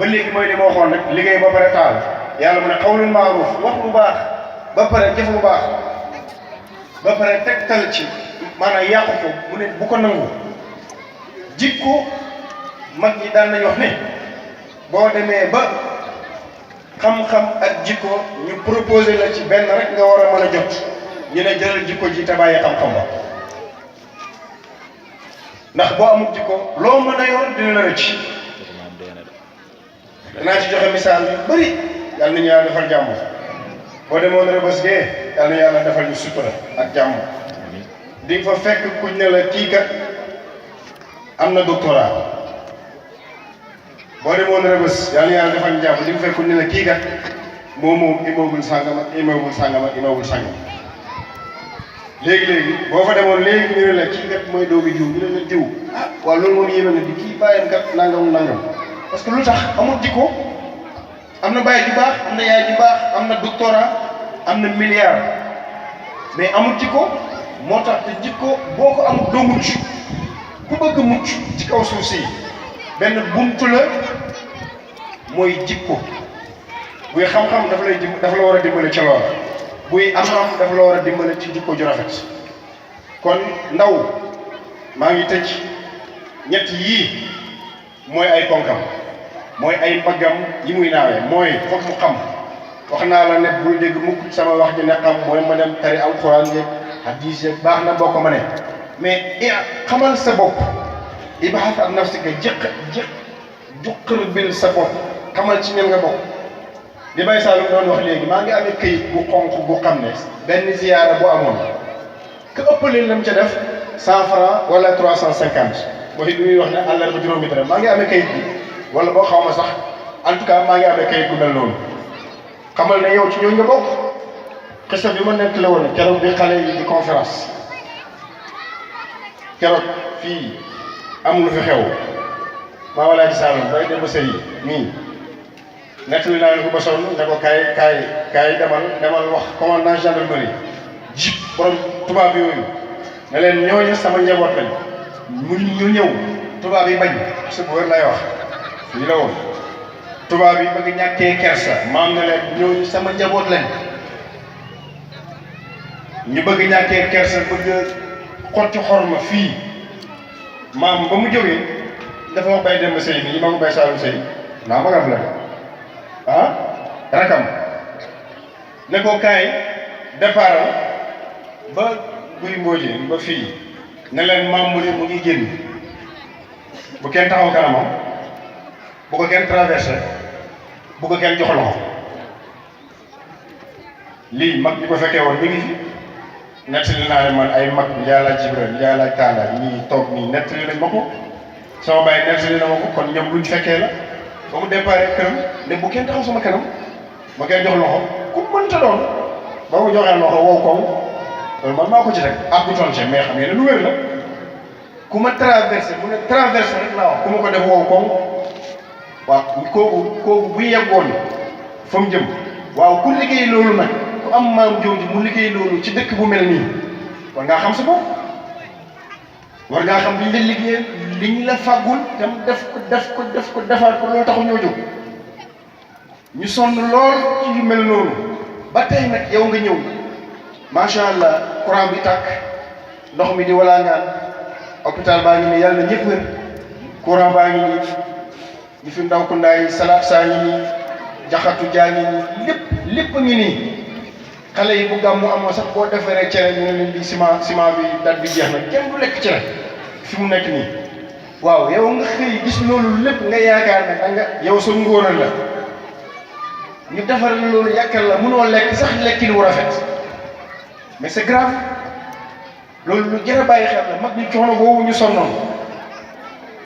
ba léegi mooy li ma waxoon rek liggéey ba pare taal yàlla mu ne xawlun maaruf wax lu baax ba pare jëf lu baax ba pare tegtal ci maanaam yàqu ko mu ne bu ko nangu jikko mag ñi daan nañu wax ne boo demee ba xam-xam ak jikko ñu proposé la ci benn rek nga war a mën a jot ñu ne jëlal jikko ji te bàyyi xam-xam ba ndax boo amul jikko loo mën a yor dina la rëcc danaa ci joxe misaal yu bëri yàlla nañu yàlla defal jàmm boo demoon Rebeuss gee yàlla na yàlla defal ñu sutura ak jàmm di nga fa fekk kuñ ne la kii kat am na doctorat boo demoon Rebeuss yàlla na yàlla defal ñu jàmm di nga fekk kuñ ne la kii kat moom immeuble sàngam ak immeuble sàngam ak immeuble sàngam léegi boo fa demoon léegi ñu ne la kii kat mooy doomi jiw ñu ne la jiw ah waaw loolu moom yéeme na di kii bàyyam kat nangam parce que lu tax amul jikko am na baay ju baax am na yaay ju baax am na doctorat am na milliard mais amul jikko moo tax te jikko boo ko amul doo mucc ku bëgg mucc ci kaw suuf si benn buntu la mooy jikko buy xam-xam dafa la war a dimbale ca loola buy am-am dafa la war a dimbale ci jikko ju rafet kon ndaw maa ngi tëj ñett yii mooy ay ponkam mooy ay mbaggam yi muy naawee mooy foog mu xam wax naa la ne bul dégg mukk sama wax ji ne xam mooy ma dem tari alxuraan yeeg hadiis yeeg baax na boo ko mënee mais xamal sa bopp ibahat an nafsika juqar bil sa bopp xamal ci ñen nga bokk li Baye Saloum doon wax léegi maa ngi amee këyit bu xonq bu xam ne benn ziyaara bu amoon que ëppale lam ca def 100 francs wala 350 mooy li muy wax ne àllarba juróomi dara maa ngi amee kayit bi wala boo xaw ma sax en tout cas maa ngi amee kayit bu mel noonu xamal ne yow ci ñooñu nga bokk xista bi ma nekk la woon keroog bi xale yi di conférence keroog fii am lu fi xew maa walaa di Saloum bay dem ba sëy nii nettali naa ne ko ba sonn ne ko kaay demal wax commandant gendarmerie jip borom tubaab yooyu ne leen ñooñu sama njaboot lañ ñu ñëw tubaab yi bañ parce que bu wér lay wax fii la woon tubaab yi bëgg ñàkkee kersa maam ne leen ñooñu sama njaboot lañ ñu bëgg ñàkkee kersa bëgg xotti xorma fii maam ba mu jógee dafa wax bay dem ba sëy bi ma ko Baye Saloum sëy naa magam la rakam ne ko kaay départal ba guy mbooje ba fii ne leen maam mu ngi génn bu kenn taxaw kanamam bu ko kenn traversé bu ko kenn jox loxo lii mag ñi ko fekkee woon mi ngi fi nettali naa ne man ay mag Ndialla Jibril Ndialla Talla ñii toog nii nettali nañ ma ko sama baay nettali na ma ko kon ñoom luñ fekkee la ba mu déparé këram ne bu kenn taxaw sama kanam ba kenn jox loxo ku mënta doon ba mu joxee loxo wow kow loolu man maa ko ci rek àggutoon ci mais xam ngeen ne lu wér la ku ma traversé mu ne traversé rek laa wax ku ma ko def wow koŋ waaw kooku bu yeggoon fa mu jëm waaw ku liggéey loolu nag ku am maam jooju mu liggéey loolu ci dëkk bu mel nii war ngaa xam sa bopp war ngaa xam liñ la liggéeyal liñ la fàggul tam def ko defaat ko loolu taxu ñoo jóg ñu sonn lool ci yu mel noonu ba tey nag yow nga ñëw macha allah courant bi tàkk ndox mi di walaangaan hôpital baa ngi nii yàlla na ñëpp wér courant baa ngi nii ñu fi ndaw ko ndaay salaat saa ngi nii jaxatu jaa ngi nii lépp ngi nii xale yi bu gàmmu amoo sax boo defaree cere ñu ne leen di ciment bi date bi jeex na kenn du lekk cere fi mu nekk nii waaw yow nga xëy gis loolu lépp nga yaakaar ne danga yow sa ngóoral la ñu defar loolu yàkkal la mënoo lekk sax lekkin wu rafet mais c'est grave loolu lu jar a bàyyi xel la mag ñu coono boobu ñu sonnoon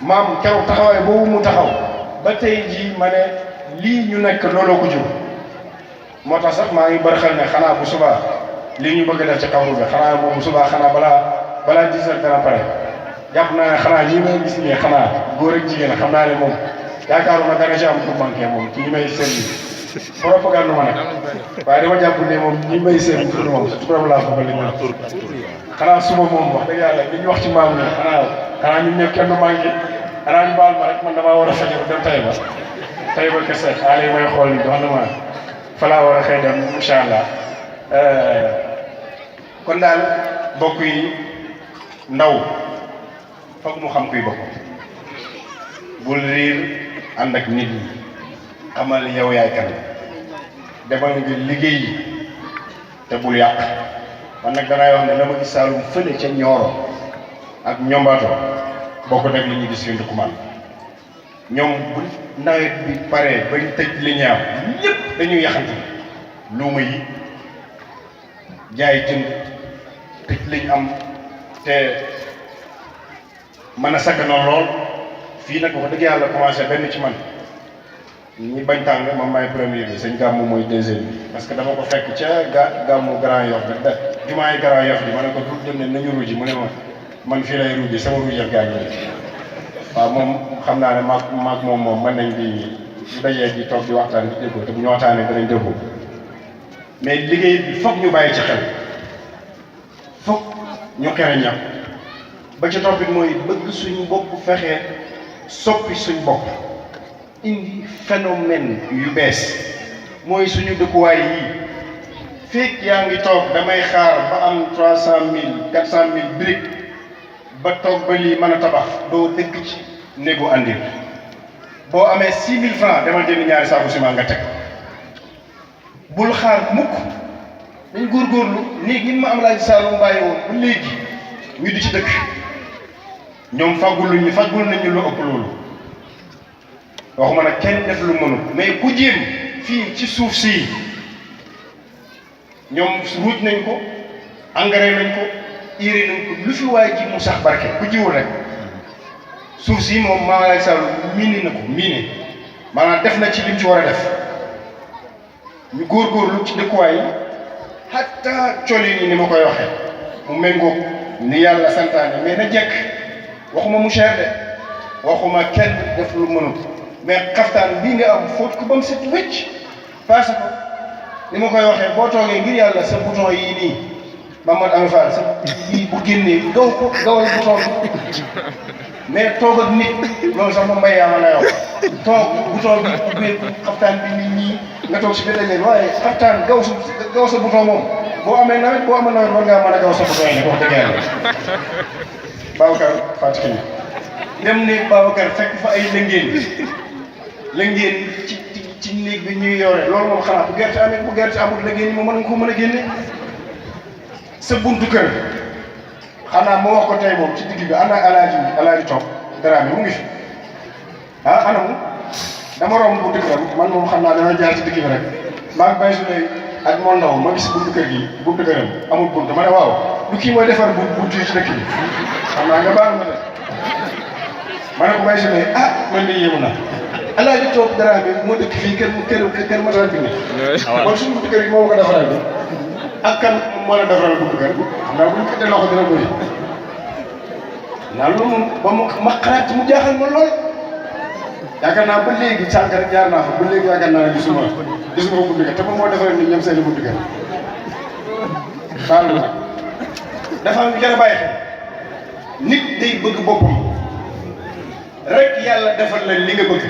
maam keroog taxawaay boobu mu taxaw ba tey jii ma ne lii ñu nekk looloo ko jur moo tax sax maa ngi bari xel ne xanaa bu subaa lii ñu bëgg a def ci xawru bi xanaa moom bu subaa xanaa balaa 10 heures dana pare jàpp naa ne xanaa ñi may gis nii xanaa góor ak jigéen xam naa ne moom yaakaaruma dana ci am pour manqué moom ci ñi may seetlu propagande ma nag waaye dama jàpp ne moom ñi may seetlu pour moom turam laa fa ba li ñu xanaa suba moom wax dëgg yàlla li ñu wax ci maam ne xanaa ñun ñëpp kenn du manqué xanaa ñu baal ma rek man damaa war a fajar dem tay ba tey ba kese xaaral may xool ni dox na ma fa laa war a xëy dem incha allah kon daal bokk yi ndaw foog mu xam kuy bokk bul riir ànd ak nit ñi xamal yow yaay kan demal nga liggéey te bul yàq man nag danay wax ne la ma gis Saalum fële ca Nioro ak Ñombaato bokk nag li ñuy gis fi Ndoukoumane ñoom bu nawet bi paree bañ tëj li ñaaw ñëpp dañuy yaxanti luuma yi jaay jënd tëj liñ am te mën a sakkanoo lool fii nag wax dëgg yàlla commencé benn ci man ñi bañ tàng moom maay premier bi sëñ Gàmmu mooy deuxième bi parce que dama ko fekk ca Gàmmu Grand Yoff da jumaay Grand Yoff bi ma ne ko du dem ne nañu ruuji mu ne ma man fii lay ruuji sama ruujal gaa ngi waaw moom xam naa ne maag moom mën nañ di dajee di toog di waxtaan di déggoo te bu ñu waxtaanee danañ déggoo mais liggéey bi foog ñu bàyyi ci xel foog ñu xere ñam ba ci toppit mooy bëgg suñu bopp fexee soppi suñ bopp indi phénomène yu bees mooy suñu dëkkuwaay yi fekk yaa ngi toog damay xaar ba am 300 000 400 000 briques ba toog ba lii mën a tabax doo dëkk ci néegu andir boo amee 6 000 francs demal jënd ñaari saaku ciment nga teg bul xaar mukk dañ góorgóorlu néeg yi ma am laa ci Saalum bàyyi woon ba léegi ñu di ci dëkk ñoom fàggul nañu lu ëpp loolu waxuma nag kenn def lu mënul mais ku jéem fii ci suuf sii ñoom ruuj nañ ko engrais nañ ko urée nañ ko lu fi waay ji mu sax barke ku jiwul rek suuf sii moom maa lay Saalum miine na ko miine maanaam def na ci lim ci war a def ñu góorgóorlu ci dëkkuwaay yi hatta colin yi ni ma koy waxee mu méngóog ni yàlla santaane mais na jekk waxuma mu cher de waxuma kenn def lu mënut mais xaftaan bii nga am fóot ko ba mu set wécc paase ko ni ma koy waxee boo toogee ngir yàlla sa bouton yii nii Mamadou Amy Fall sa yii bu génnee gaw ko gawal bouton bi mais toog ak nit loolu sax moom mbay yaa ma lay wax toog bouton bi ubbeeku xaftaan bi nit ñi nga toog si biir dañ leen waaye xaftaan gaw sa bouton moom boo amee nawet war ngaa mën a gaw sa bouton yi wax dëgg yàlla Babacar Fatick dem néeg Babacar fekk fa ay lëngeen ci néeg bi ñuy yore loolu moom xanaa bu gerte amul lëngeen yi moom mën nga ko mën a génne sa buntu kër xanaa moo wax ko tey moom ci digg bi ana alaaji toog dara mi mu ngi fi anamu dama romb buntu këram man moom xam naa dana jaar ci digg bi rek maa ngi bay su ne ak moo ndaw ma gis buntu kër gi buntu këram amul buntu ma ne waaw lu kii mooy defar buntu yi ci dëkk bi xam naa nga baal ma de ma ne ko bay su ne man de yéemu na alaaji toog dara bi moo dëkk fii kër matal bi ne kon suñu buntu kër gi moo ko defaral bi ak kan moo la defaral buntu kër xam naa bu ñu këttee loxo dina bëri naa loolu moom ba ma xalaat mu jaaxal ma lool yaakaar naa ba léegi sànq rek jaar naa fa ba léegi yaakaar naa ne gisuma buntu kër te moom moo defaral nit ñoom seen buntu kër baal na dafa am jar a bàyyi xel nit day bëgg boppam rek yàlla defal la li nga bëgg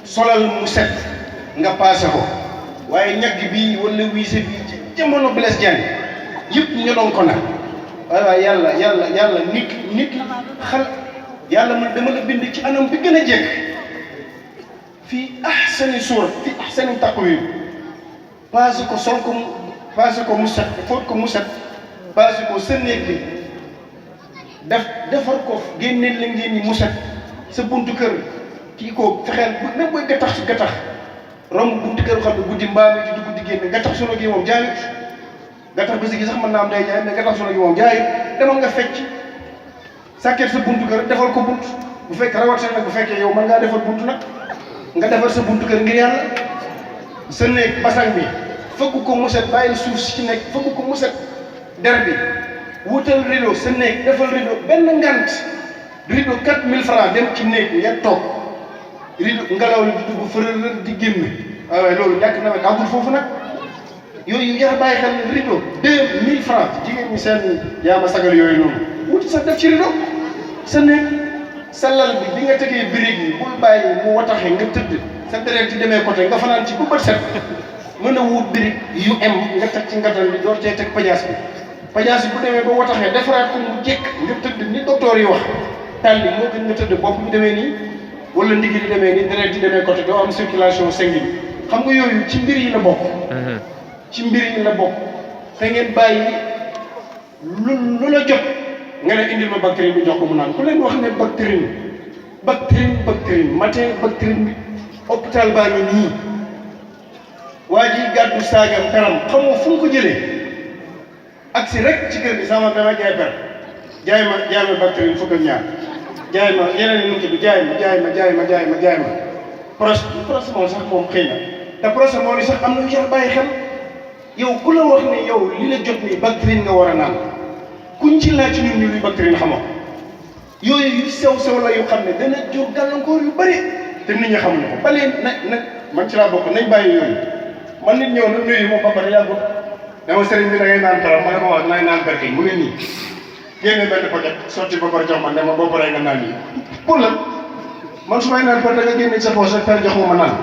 solal mu set nga paase ko waaye ñagg bi wala wiise bi ci jamono Blaise Diagne yëpp ñu doon ko nag waaye yàlla nit xal yàlla man dama la bind ci anam bi gën a jekk fii ahsani suura fii ahsani taqwiim paase ko sol ko paase ko mu set fóot ko mu set paase ko sa néeg bi defar ko génneel la ngeen ñi mu set sa buntu kër kii ko fexeel même booy gattax si gattax romb buntu kër xam ne guddi mbaam yi di dugg di génne gattax sunu gi moom jaayut gattax bés gi sax mën naa am day jaay mais gattax sunu gi moom jaayut demal nga fecc sàkket sa buntu kër defal ko bunt bu fekk rawatina nag bu fekkee yow mën ngaa defar buntu nag nga defar sa buntu kër ngir yàlla sa néeg basang bi fëgg ko mu set bàyyil suuf si ci nekk fëgg ko mu set der bi wutal rideau sa néeg defal rideau benn ngant rideau 4000 francs dem ci néeg ngeen toog rideau ngelaw li di dugg fërër di génn waaye loolu ñàkk na ma àggul foofu nag yooyu yaa bàyyi xel rideau 2000 francs jigéen ñi seen yaa ma sagal yooyu noonu wuti sax def ci rideau sa néeg sa lal bi nga tegee birig yi bul bàyyi mu wataxe nga tëdd sa deret ci demee côté nga fanaan ci bu bët set mën a wut birig yu em nga teg ci ngatal bi door cee teg pajaas bi bu demee ba wataxee defaraat ko mu jekk nga tëdd ni docteur yi wax tàlli moo gën nga tëdd bopp bi demee nii wala ndigg di demee nii deret di demee côté doo am circulation sanguine xam nga yooyu ci mbir yi la bokk ci mbir yi la bokk te ngeen bàyyi lu la jot nga ne indil ma bactérie bi jox ko mu naan ku leen wax ne bactérie matin bactérie bi hôpital baa ngi nii waa ji gàddu saagam karam xamoo fu mu ko jëlee ak si rek ci kër gi sama dama jaay per jaay ma bactérie fukk ak ñaar jaay ma yeneen nu bi jaay ma prostamol sax moom xëy na te prostamol yi sax am na yu jar bàyyi xel yow ku la wax ne yow li la jot nii bactérie nga war a naan kuñ ci laaj ci ñun ñu luy bactérie xamoo yooyu yu sew la yu xam ne dana jur gàllankoor yu bëri te nit ñi xamuñu ko balee na man ci laa bokk nañ bàyyi yooyu man nit ñëw na nuyu moom ba pare yàggul dama sëriñ bi da ngay naan taram ma ne ko wax naa naan berke mu ngi nii génne benn paquet sotti ba pare jox ma ne ma boo paree nga naan yi pour la man su may naan pare da nga génne sa poche rek per jox ma naan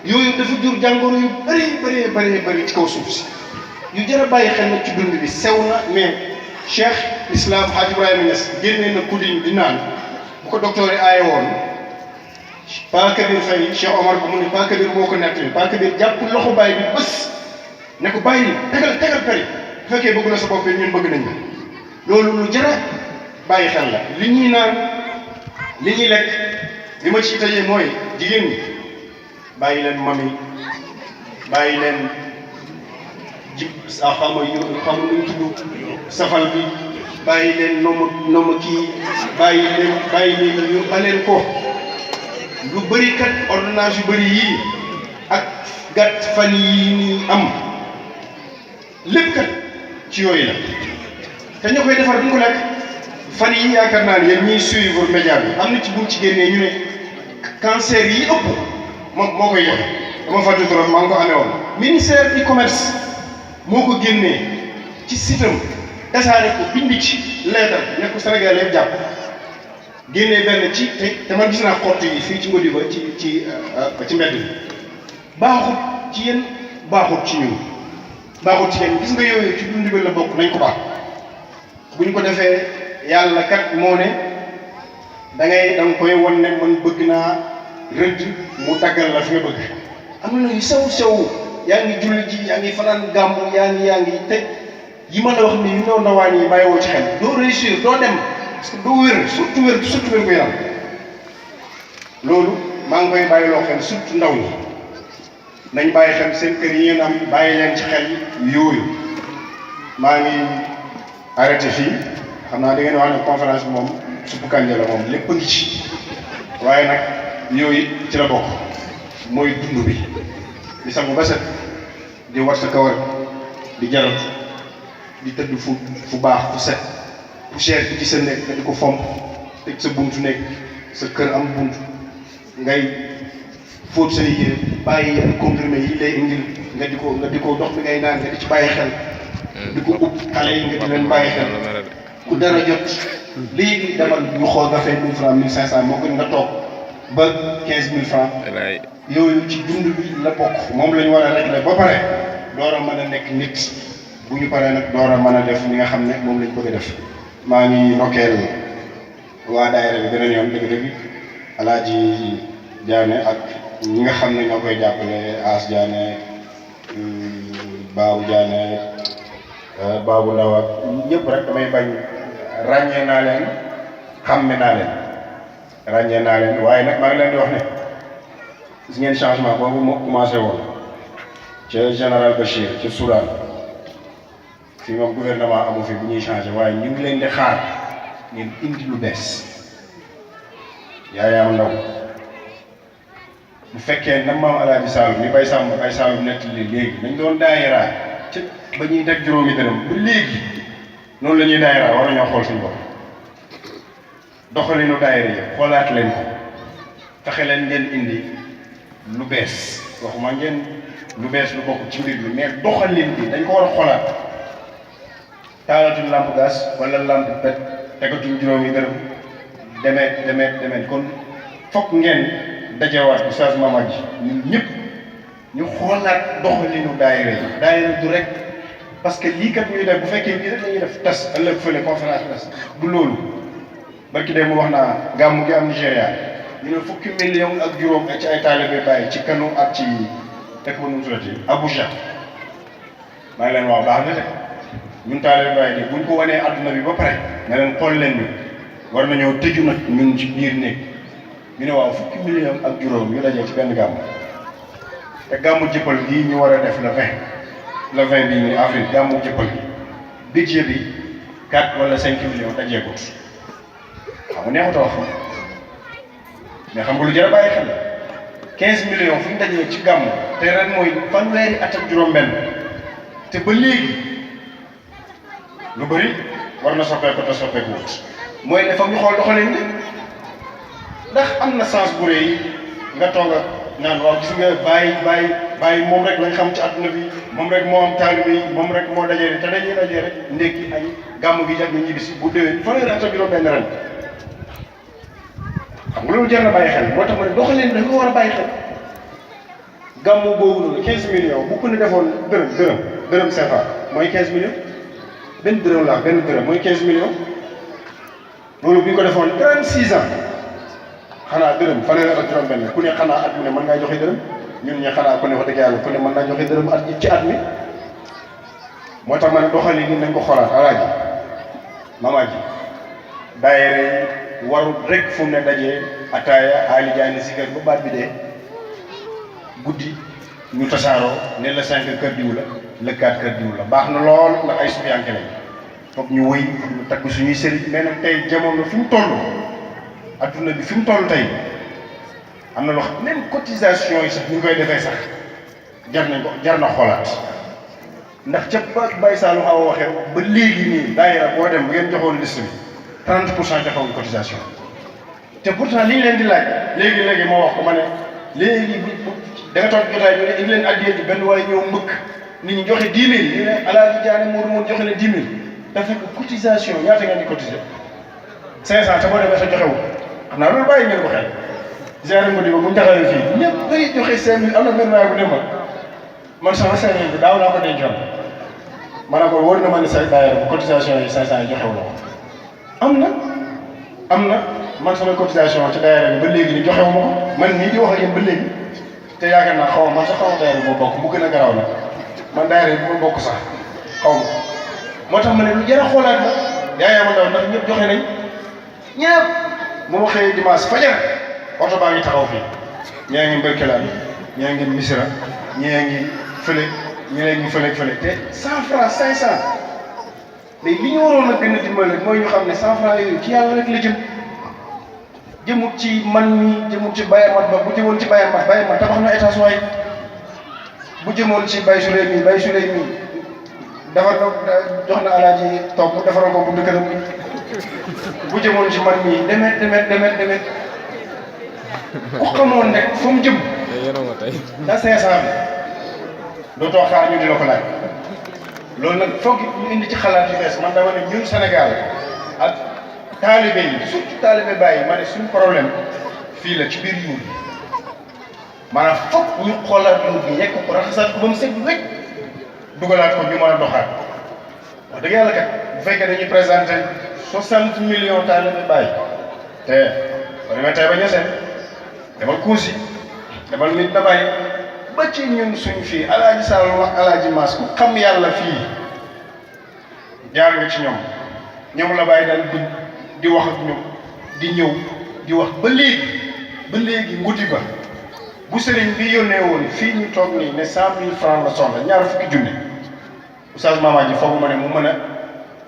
yooyu dafa jur jàngoro yu bëri ci kaw suuf si yu jar a bàyyi xel nag ci dund bi sew na mais Cheikh Islam Hadj Ibrahima Niass génnee na kuddin di naan bu ko docteur yi aaye woon Pa Kabir Faye Cheikh Omar ba mu ne Pa Kabir moo ko nettali Pa Kabir jàpp loxo bàyyi bi bés ne ko bàyyi tegal peri bu fekkee bëgg na sa bopp ñun bëgg nañ loolu lu jar a bàyyi xel la li ñuy naan li ñuy lekk li ma ciy tëjee mooy jigéen ñi bàyyi leen mami bàyyi leen ji xam nu tudd safal bi bàyyi leen nooma kii bàyyi leen yu baleen ko lu bëri kat ordonnance yu bëri yii ak gàtt fan yii nii am lépp kat ci yooyu la te ñoo koy defar bu ñu ko lekk fan yii yaakaar naa ne yéen ñiy suivre média bi am na ci buñ ci génnee ñu ne cancer yi ëpp moo koy joxe dama fàttali trop maa ngi ko amee woon ministère du commerce moo ko génnee ci sitam tasaare ko bind ci leetar ne ko Sénégal yëpp jàpp génnee benn ci te man gis naa xott yi fii ci ngodi ba ci mbedd bi baaxut ci yéen baaxut ci ñun baaxut ci yéen gis nga yooyu ci dund bi la bokk nañ ko baax buñ ko defee yàlla kat moo ne da nga koy won ne man bëgg naa rëdd mu tàggal la fi nga bëgg am na yu sew yaa ngi julli ji yaa ngi fanaan gàmmu yaa ngi te yi ma la wax ni yu ndaw ndawaan yi bàyyiwoo ci xel doo réussir doo dem parce que doo wér surtout wér gu yaram loolu maa ngi koy bàyyiloo xel surtout ndaw ñi nañ bàyyi xel seen kër yi ngeen am bàyyi leen ci xel yooyu maa ngi arrêté fii xam naa da ngeen wax ne conférence bi moom suppu kànja la moom lépp a ngi ci waaye nag yooyu ci la bokk mooy dund bi di sangu ba set di war sa kawar di jarat di tëdd fu baax fu set poussière bi ci sa nekk nga di ko fomp tëj sa buntu nekk sa kër am buntu ngay fóot say yére bàyyi yenn comprimé yi lay indil nga di ko dox bi ngay naan nga di ci bàyyi xel di ko ub xale yi nga di leen bàyyi xel ku dara jot léegi demal ñu xool nga fay 1000 francs 1500 moo gën nga toog ba 15000 francs yooyu ci dund bi la bokk moom la ñu war a régler ba pare door a mën a nekk nit bu ñu paree nag door a mën a def li nga xam ne moom lañ bëgg a def maa ngi nokkeel waa daayira bi beneen yoon dëgg-dëgg Alaaji Diané ak ñi nga xam ne ñoo koy jàppale As Diané Babou Diané Babou Ndaw ak ñëpp rek damay bañ ràññee naa leen xàmme naa leen waaye nag maa ngi leen di wax ne gis ngeen changement boobu moo commencé woon ca général Bachir ca Soudan fii moom gouvernement amu fi bu ñuy changé waaye ñu ngi leen di xaar ngeen indi lu bees Yaya Ndaw bu fekkee na maam Alaaji Saalum ni bay Saalum nekk léegi dañ doon daayira ca ba ñuy teg juróomi dërëm ba léegi noonu la ñuy daayira war nañoo xool suñu bopp doxalinu daayira yi xoolaat leen ko fexe leen ngeen indi lu bees waxuma ngeen lu bees lu bokk ci mbir bi mais doxalin bi dañ ko war a xoolaat taalatuñ lampe gaz wala lampe pet tegatuñ juróomi dërëm demet kon fokk ngeen dajewaat Oustaz Mama ji ñun ñëpp ñu xoolaat doxalinu daayira du rek parce que lii kat ñuy def bu fekkee lii rek la ñuy def tas ëllëg fële conférence tas du loolu barki de mu wax naa gàmmu gi am Nigéria ñu ne fukki million ak juróom ci ay taalibe Baay ci Kano ak ci dëkk ba nu mu tuddati Abuja maa ngi leen wax baax na de ñun taalibe Baay de buñ ko wanee adduna bi ba pare nga leen xool leen ñu war nañoo tëju nag ñun ci biir néeg ñu ne waaw fukki million ak juróom yu dajee ci benn gàmmu te gàmmu jëppal gii ñu war a def le 20 bii nii avril gàmmu jëppal gi budget bi 4 wala 5 millions dajeegut xam nga neexut a wax mais xam nga lu jar a bàyyi xel 15 millions fu ñu dajee ci gàmmu te ren mooy fanweeri at ak juróom-benn te ba léegi lu bëri war na soppeeku te soppeeku wut mooy ne foog ñu xool doxalin bi ndax am na sens bu rëy nga toog ak naan waaw gis nga bàyyi moom rek lañ xam ci adduna bi moom rek moo am taalibe yi moom rek moo dajee te dañuy dajee rek ndékki añ gàmmu gi jag na ñibbi si bu déwén fanweeri at ak juróom-benn ren xam nga loolu jar na bàyyi xel moo tax ma ne doxalin dañ ko war a bàyyi xel gàmmu boobu noonu 15 millions bu ko ne defoon dërëm CFA mooy 15 millions benn dërëm mooy 15 millions loolu bu ñu ko defoon 36 ans xanaa dërëm fanweeri at ak juróom-benn ku ne xanaa at mu ne mën ngaa joxe dërëm ñun ñi xanaa ku ne wax dëgg yàlla ku ne mën naa joxe dërëm at ci at mi moo tax ma ne doxalin ni nañ ko xoolaat alaaji mama ji daayira yi warul rek fu mu ne dajee ataaya aali jaay na sigar ba baat bi dee guddi ñu tasaaroo ne la 5 kër diw la 4 kër diw la baax na lool ndax ay sufiyanke lañ foog ñu wëy ñu tagg suñuy sëriñ mais nag tey jamono fi mu toll adduna bi fi mu toll tey am na loo xam même cotisation yi sax ñu koy defee sax jar na xoolaat ndax ca Baye Saalum xaw a waxee ba léegi nii daayira boo dem bu ngeen joxoon liste bi 30% joxewuñ cotisation te pourtant li ñu leen di laaj léegi moo wax ko ma ne léegi da nga toog jotaay ñu ne indi leen addiyee ji benn waaye ñëw mbëkk nit ñi joxe 10 000 ñu ne Alaaji Jaane Moodu moom joxe na 10 000 dafa fekk cotisation ñaata ngeen di cotiser 500 te boo demee sa joxewul xam naa loolu bàyyi ngeen ko xel genre Mody ba bu ñu taxawee fii ñëpp day joxe 5000 am na benn waay bu ne man sama 5000 bi daaw naa ko dencoon ma ne ko wóor na ma ne say daayira bu cotisation yi 500 yi joxewul ko am na man sama cotisation ci daayira bi ba léegi ni joxewu ma ko man nii di wax ak yéen ba léegi te yaakaar naa xaw ma man sax xaw ma daayira bi moo bokk mu gën a garaaw la man daayira bi ma bokk sax xaw ma moo tax ma ne lu jar a xoolaat la yaayama ndaw ndax ñëpp joxe nañ ñëpp mu ma xëyee dimanche fajar oto baa ngi taxaw fii ñee ngi mbërkelaan ñee ngi misira ñee ngi fële ñee ngi fële te 100 francs 500 léegi li ñu waroon a gën a dimbali mooy ñu xam ne 100 francs yooyu ci yàlla rek la jëmut ci man mi jëmut ci Baye Mat ba bu jëmoon ci Baye Mat tabax na étage waay bu jëmoon ci Baye Souley mi defar na jox na alaaji toog mu defaral ko bu dëkkëram bu jëmoon ci man mii demet ku xamoon rek fa mu jëm da 500 bi dootoo xaar ñu di la ko laaj loolu nag foog ñu indi ci xalaat yu bees man dama ne ñun Sénégal ak taalibe yi surtout taalibe Baye ma ne suñu problème fii la ci biir yuur yi maanaam foog ñu xoolaat yuur gi yekk ko raxasaat ko ba mu set wecc dugalaat ko ñu mën a doxaat wax dëgg yàlla kat bu fekkee dañuy présenté 60 millions taalibe Baye te ba demee tey ba ñeseen demal Kousi demal Medina Baye ba ci ñun suñ fii alaaji Sall wax alaaji Maas ku xam yàlla fii jaar nga ci ñoom la Baye daal di wax ak ñoom di ñëw di wax ba léegi ngudi ba bu sëriñ bi yónnee woon fii ñu toog nii ne 100 000 francs la soxla ñaar fukki junne Oustaz Mama ji foog ma ne mu mën a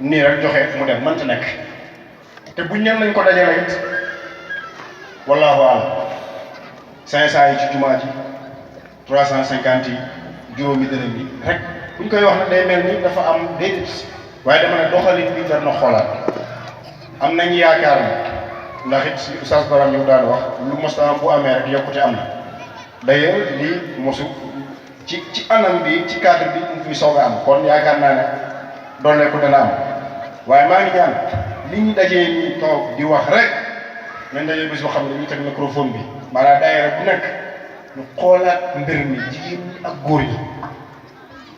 nii rek joxe mu dem mënta nekk te buñ ñen nañ ko dajale it wallaahu a'lam 500 yi ci jumaa ji 350 yi juróomi dërëm bi rek buñ koy wax nag day mel ni dafa am déedéet waaye dama ne doxalin bi jar na xoolaat am nañ yaakaar ni ndax it si Oustaz Baram ñu daan wax lu mos am bu amee rek yokkute am na d'ailleurs lii mosu ci anam bi ci cadre bi mu fi soog a am kon yaakaar naa ne dolleeku dana am waaye maa ngi ñaan li ñu dajee ñi toog di wax rek nañ daje bis boo xam ne dañuy teg microphone bi maanaam daayira bu nekk ñu xoolaat mbir mi jigéen ñi ak góor yi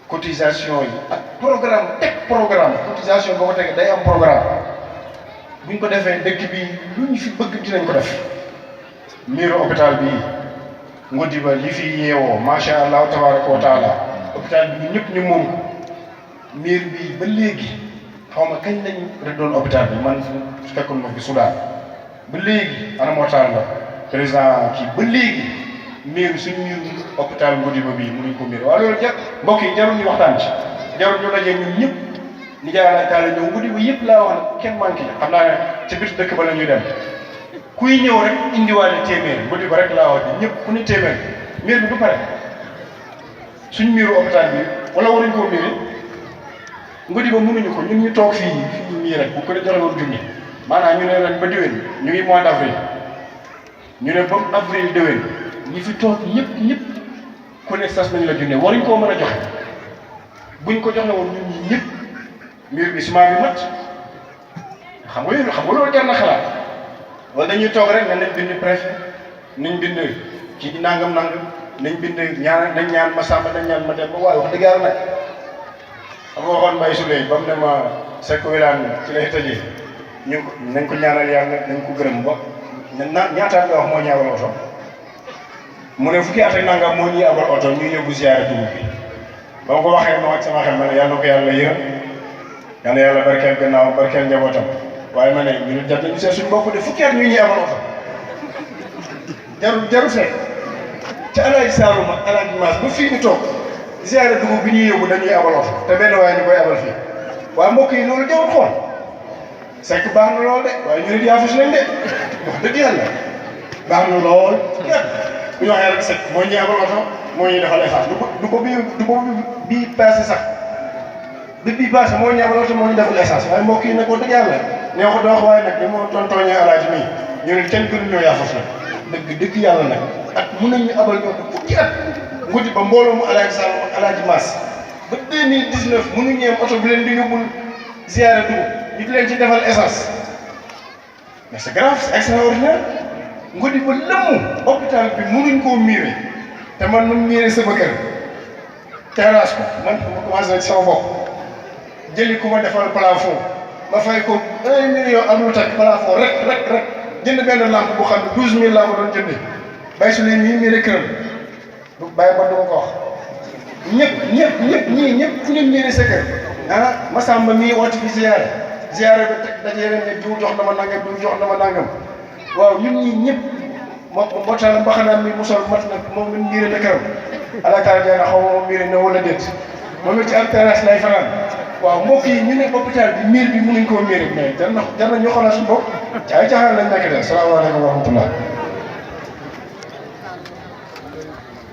cotisation yi ak programme teg programme cotisation boo ko tegee day am programme bu ñu ko defee dëkk bi lu ñu fi bëgg dinañ ko def miiru hôpital bi ngodi ba li fi yeewoo macha allah tabaraka wa taala hôpital bi ñu ñëpp ñu moom ko miir bi ba léegi xaw ma kañ lañ rëddoon hôpital bi man su fekkoon ma fi Soudan ba léegi ana moo taal nga président kii ba léegi miir suñu miir hôpital ngodi ba bii mënuñ ko miir waaw loolu jar mbokk yi jarul ñu waxtaan ci jarul ñu daje ñun ñëpp ni jaay la taal ñëw ngodi ba yëpp laa wax ne kenn manqué xam naa ne ci biir dëkk ba la ñuy dem kuy ñëw rek indiwaale téeméer ngodi ba rek laa wax ni ñëpp ku ne téeméer miir bi du pare suñu miiru hôpital bi wala waruñ koo miiri ngodi ba mënuñu ko ñun ñu toog fii mii rek bu ko ne joxe woon junni maanaam ñu ne ren ba déwén ñu ngi mois d' avril ñu ne ba avril déwén ñi fi toog ñëpp ku ne sas nañu la junne waruñ koo mën a joxe buñ ko joxe woon ñun ñi ñëpp miir bi ciment bi mat xam nga loolu jar na xalaat wala dañuy toog rek ne nañ bind préfet nañ bind ci nangam nañ bind ñaan ma sàmba nañ ñaan ma dem ba waaye wax dëgg yàlla nag xam nga waxoon Mbaye Souley ba mu ne ma Seck Wilane ci lay tëjee nañ ko ñaanal yàlla nañ ko gërëm ba ñaataat nga wax moo ñu abal oto mu ne fukki at ak nangam moo ñuy abal oto ñuy yóbbu ziyaare dugub bi ba ma ko waxee ma ak sama xel ma ne yàlla na ko yàlla yërëm yal na yàlla barkeel gannaaw barkeel njabootam waaye ma ne ñu jot nañu seet suñu bopp de fukki at ñu ñuy abal oto jarul fekk ci Alaaji Saalum ak Alaaji Maas ba fii ñu toog ziyaare dugub bi ñuy yóbbu dañuy abal oto te benn waaye ñu koy abal fii waaye mbokk yi loolu jarul xool Seck baax na lool de waaye ñu ne yaafus nañ de wax dëgg yàlla baax na lool bu ñu waxee rek Seck moo ñuy abal oto moo ñuy defal essence du ko bii passé sax bii passé moo ñuy abal oto moo ñu defal essence waaye mbokk yi nag wax dëgg yàlla ñoo ko dox waaye nag li moo tontooñee alaaji mii ñu ne kenn gënu ñoo yaafus nag dëgg yàlla nag at mun nañu abal ñoo ko fukki at ngudi ba mbooloo mu Alaaji Sall ak Alaaji Maas ba 2019 mënuñu am oto bu leen di yóbbul ziyaare dugub ñu di leen ci defal essence mais c'est grave c'est extraordinaire ngudi ba lëmm hôpital bi mënuñ koo miire te man mu miire sama kër terrasse ko man ma commencé ci sama bopp jëli ku ma defal plafond ma fay ko 1 million ak lu teg plafond rek jënd benn lampe bu xam ne 12000 laa ko doon jëndee Baye Souley mii miire këram du bàyyi ba duma ko wax ñëpp fu ñu miire sa kër ah Massamba mii woote fi ziyaare ba teg dajee leen ne diw jox na ma nangam waaw ñun ñii ñëpp moo tax mbaxanaam mi mosol mat nag moom min miire na këram alakaar jaana xaw ma moom miire na wala déet moom it ci am terrasse lay fanaan waaw mbokk yi ñu ne hôpital bi miir bi mënuñ koo miire mais jar na ñu xoolal suñu bopp ci ay caaxaan lañ nekk de salaamaaleykum wa rahmatullah